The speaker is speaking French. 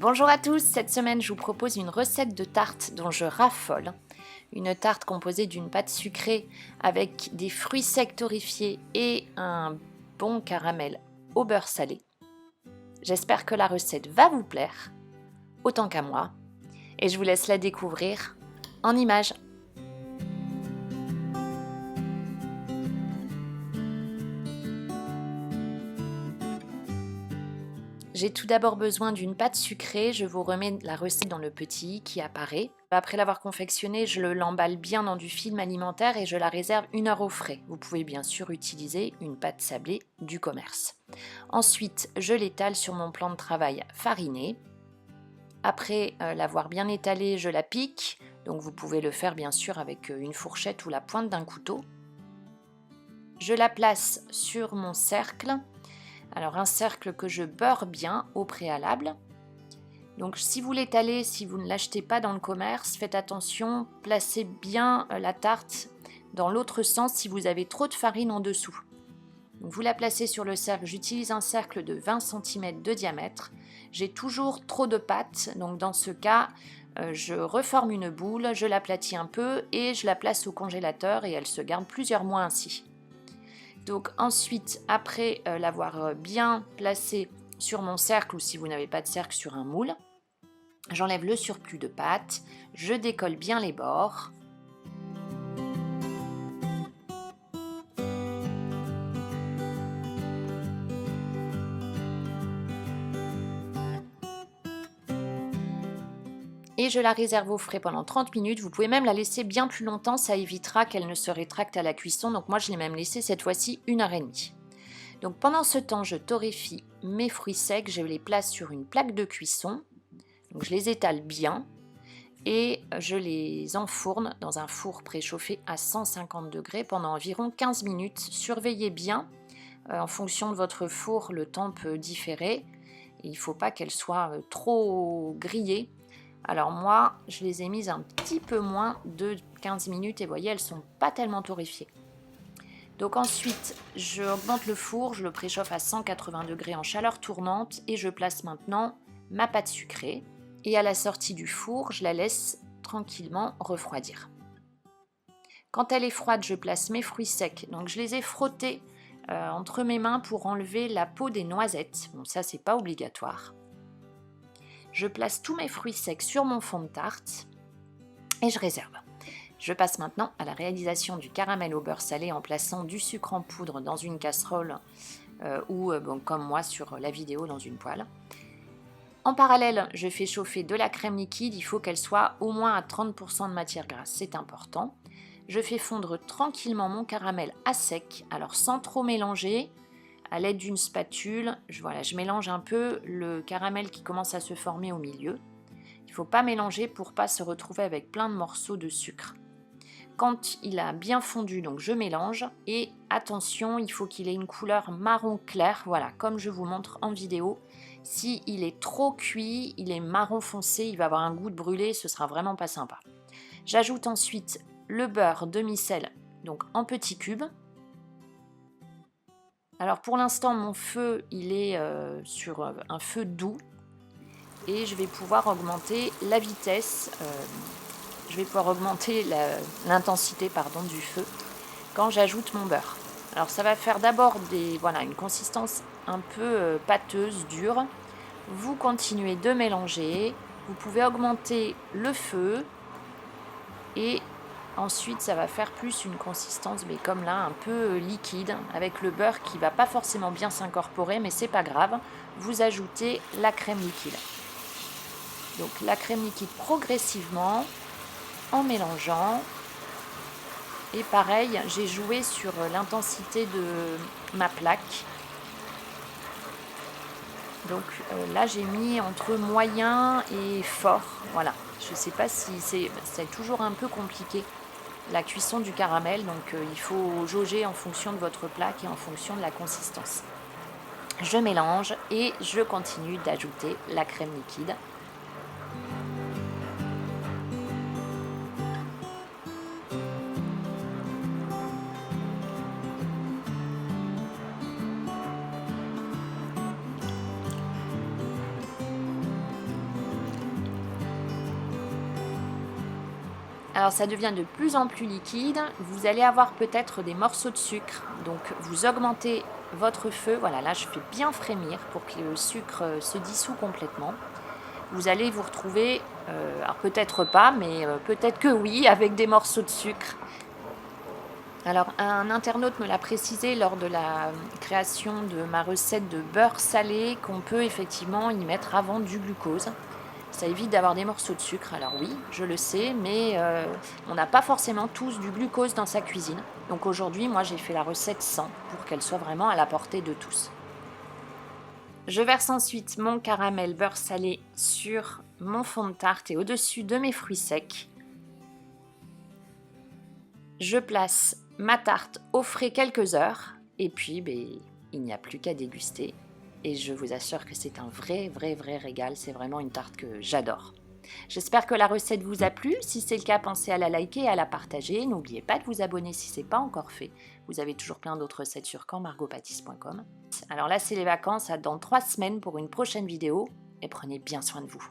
Bonjour à tous, cette semaine je vous propose une recette de tarte dont je raffole. Une tarte composée d'une pâte sucrée avec des fruits secs torréfiés et un bon caramel au beurre salé. J'espère que la recette va vous plaire, autant qu'à moi, et je vous laisse la découvrir en images. J'ai tout d'abord besoin d'une pâte sucrée, je vous remets la recette dans le petit i qui apparaît. Après l'avoir confectionnée, je l'emballe bien dans du film alimentaire et je la réserve 1 heure au frais. Vous pouvez bien sûr utiliser une pâte sablée du commerce. Ensuite, je l'étale sur mon plan de travail fariné. Après l'avoir bien étalée, je la pique. Donc vous pouvez le faire bien sûr avec une fourchette ou la pointe d'un couteau. Je la place sur mon cercle. Alors un cercle que je beurre bien au préalable. Donc si vous l'étalez, si vous ne l'achetez pas dans le commerce, faites attention, placez bien la tarte dans l'autre sens si vous avez trop de farine en dessous. Donc, vous la placez sur le cercle, j'utilise un cercle de 20 cm de diamètre. J'ai toujours trop de pâte, donc dans ce cas, je reforme une boule, je l'aplatis un peu et je la place au congélateur et elle se garde plusieurs mois ainsi. Donc ensuite, après l'avoir bien placé sur mon cercle ou si vous n'avez pas de cercle sur un moule, j'enlève le surplus de pâte, je décolle bien les bords. Et je la réserve au frais pendant 30 minutes. Vous pouvez même la laisser bien plus longtemps, ça évitera qu'elle ne se rétracte à la cuisson. Donc moi je l'ai même laissée cette fois-ci 1 heure et demie. Donc pendant ce temps, je torréfie mes fruits secs, je les place sur une plaque de cuisson. Donc je les étale bien et je les enfourne dans un four préchauffé à 150 degrés pendant environ 15 minutes. Surveillez bien, en fonction de votre four, le temps peut différer. Et il ne faut pas qu'elle soit trop grillée. Alors moi, je les ai mises un petit peu moins de 15 minutes et vous voyez, elles ne sont pas tellement torréfiées. Donc ensuite, je augmente le four, je le préchauffe à 180 degrés en chaleur tournante et je place maintenant ma pâte sucrée. Et à la sortie du four, je la laisse tranquillement refroidir. Quand elle est froide, je place mes fruits secs. Donc je les ai frottés entre mes mains pour enlever la peau des noisettes. Bon, ça, c'est pas obligatoire. Je place tous mes fruits secs sur mon fond de tarte et je réserve. Je passe maintenant à la réalisation du caramel au beurre salé en plaçant du sucre en poudre dans une casserole ou comme moi sur la vidéo dans une poêle. En parallèle, je fais chauffer de la crème liquide, il faut qu'elle soit au moins à 30% de matière grasse, c'est important. Je fais fondre tranquillement mon caramel à sec, alors sans trop mélanger. À l'aide d'une spatule, je mélange un peu le caramel qui commence à se former au milieu. Il ne faut pas mélanger pour ne pas se retrouver avec plein de morceaux de sucre. Quand il a bien fondu, donc je mélange et attention, il faut qu'il ait une couleur marron clair, voilà, comme je vous montre en vidéo. Si il est trop cuit, il est marron foncé, il va avoir un goût de brûlé, ce sera vraiment pas sympa. J'ajoute ensuite le beurre demi-sel, donc en petits cubes. Alors pour l'instant, mon feu, il est sur un feu doux et je vais pouvoir augmenter la vitesse, je vais pouvoir augmenter l'intensité du feu quand j'ajoute mon beurre. Alors ça va faire d'abord une consistance un peu pâteuse, dure. Vous continuez de mélanger, vous pouvez augmenter le feu et ensuite ça va faire plus une consistance comme là un peu liquide avec le beurre qui va pas forcément bien s'incorporer mais c'est pas grave. Vous ajoutez la crème liquide. Donc la crème liquide progressivement en mélangeant. Et pareil, j'ai joué sur l'intensité de ma plaque. Donc là, j'ai mis entre moyen et fort. Voilà, je ne sais pas si c'est toujours un peu compliqué la cuisson du caramel. Donc il faut jauger en fonction de votre plaque et en fonction de la consistance. Je mélange et je continue d'ajouter la crème liquide. Alors ça devient de plus en plus liquide, vous allez avoir peut-être des morceaux de sucre, donc vous augmentez votre feu, voilà là je fais bien frémir pour que le sucre se dissout complètement. Vous allez vous retrouver, alors peut-être pas, mais peut-être que oui, avec des morceaux de sucre. Alors un internaute me l'a précisé lors de la création de ma recette de beurre salé qu'on peut effectivement y mettre avant du glucose. Ça évite d'avoir des morceaux de sucre, alors oui, je le sais, mais on n'a pas forcément tous du glucose dans sa cuisine. Donc aujourd'hui, moi j'ai fait la recette sans, pour qu'elle soit vraiment à la portée de tous. Je verse ensuite mon caramel beurre salé sur mon fond de tarte et au-dessus de mes fruits secs. Je place ma tarte au frais quelques heures et puis il n'y a plus qu'à déguster. Et je vous assure que c'est un vrai régal, c'est vraiment une tarte que j'adore. J'espère que la recette vous a plu. Si c'est le cas, pensez à la liker et à la partager. N'oubliez pas de vous abonner si ce n'est pas encore fait. Vous avez toujours plein d'autres recettes sur campmargotpâtisse.com. Alors là, c'est les vacances, à dans 3 semaines pour une prochaine vidéo et prenez bien soin de vous.